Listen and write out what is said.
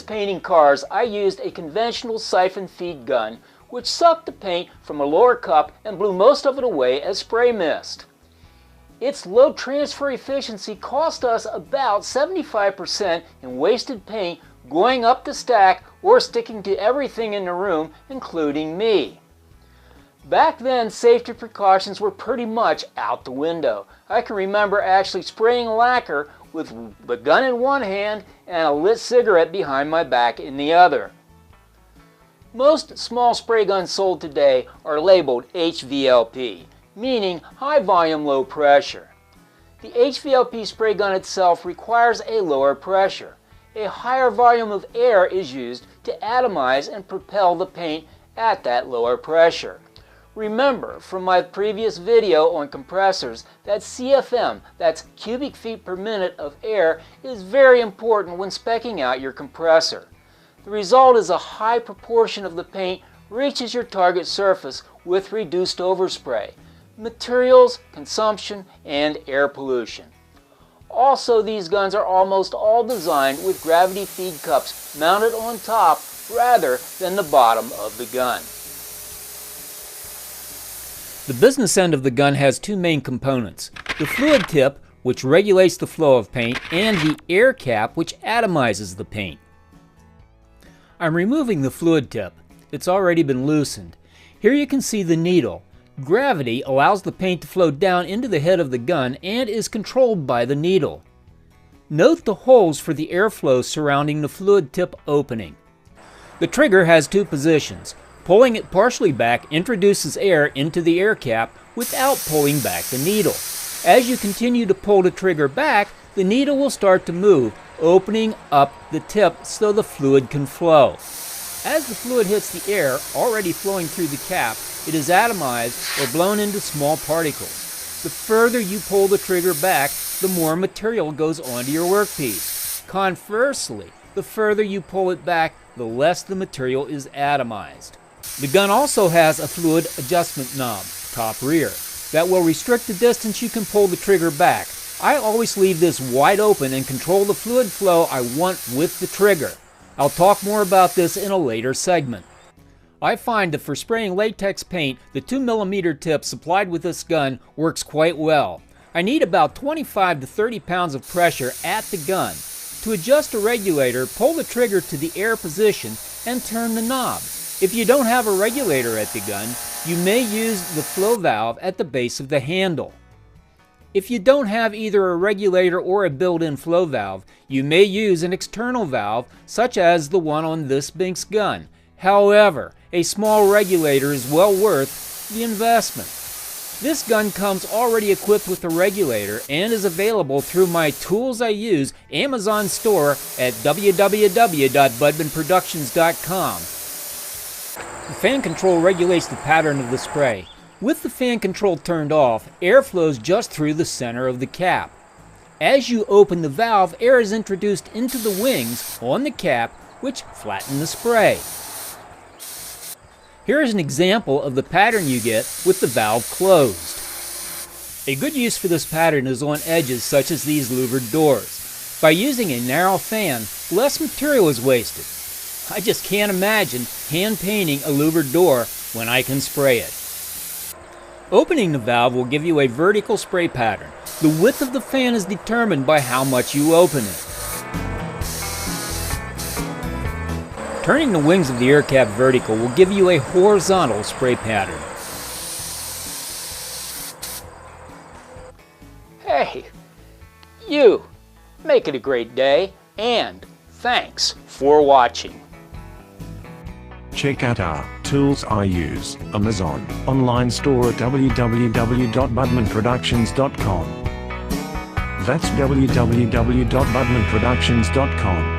painting cars, I used a conventional siphon feed gun, which sucked the paint from a lower cup and blew most of it away as spray mist. Its low transfer efficiency cost us about 75% in wasted paint going up the stack or sticking to everything in the room, including me. Back then, safety precautions were pretty much out the window. I can remember actually spraying lacquer with the gun in one hand and a lit cigarette behind my back in the other. Most small spray guns sold today are labeled HVLP, meaning high volume, low pressure. The HVLP spray gun itself requires a lower pressure. A higher volume of air is used to atomize and propel the paint at that lower pressure. Remember from my previous video on compressors that CFM, that's cubic feet per minute of air, is very important when speccing out your compressor. The result is a high proportion of the paint reaches your target surface with reduced overspray, materials, consumption, and air pollution. Also, these guns are almost all designed with gravity feed cups mounted on top rather than the bottom of the gun. The business end of the gun has two main components: the fluid tip, which regulates the flow of paint, and the air cap, which atomizes the paint. I'm removing the fluid tip. It's already been loosened. Here you can see the needle. Gravity allows the paint to flow down into the head of the gun and is controlled by the needle. Note the holes for the airflow surrounding the fluid tip opening. The trigger has two positions. Pulling it partially back introduces air into the air cap without pulling back the needle. As you continue to pull the trigger back, the needle will start to move, opening up the tip so the fluid can flow. As the fluid hits the air already flowing through the cap, it is atomized or blown into small particles. The further you pull the trigger back, the more material goes onto your workpiece. Conversely, the further you pull it back, the less the material is atomized. The gun also has a fluid adjustment knob, top rear, that will restrict the distance you can pull the trigger back. I always leave this wide open and control the fluid flow I want with the trigger. I'll talk more about this in a later segment. I find that for spraying latex paint, the 2mm tip supplied with this gun works quite well. I need about 25 to 30 pounds of pressure at the gun. To adjust the regulator, pull the trigger to the air position and turn the knob. If you don't have a regulator at the gun, you may use the flow valve at the base of the handle. If you don't have either a regulator or a built-in flow valve, you may use an external valve, such as the one on this Binks gun. However, a small regulator is well worth the investment. This gun comes already equipped with a regulator and is available through my Tools I Use Amazon store at www.budmanproductions.com. The fan control regulates the pattern of the spray. With the fan control turned off, air flows just through the center of the cap. As you open the valve, air is introduced into the wings on the cap, which flatten the spray. Here is an example of the pattern you get with the valve closed. A good use for this pattern is on edges such as these louvered doors. By using a narrow fan, less material is wasted. I just can't imagine hand painting a louvered door when I can spray it. Opening the valve will give you a vertical spray pattern. The width of the fan is determined by how much you open it. Turning the wings of the air cap vertical will give you a horizontal spray pattern. Hey, you, make it a great day, and thanks for watching. Check out our Tools I Use Amazon online store at www.budmanproductions.com. That's www.budmanproductions.com.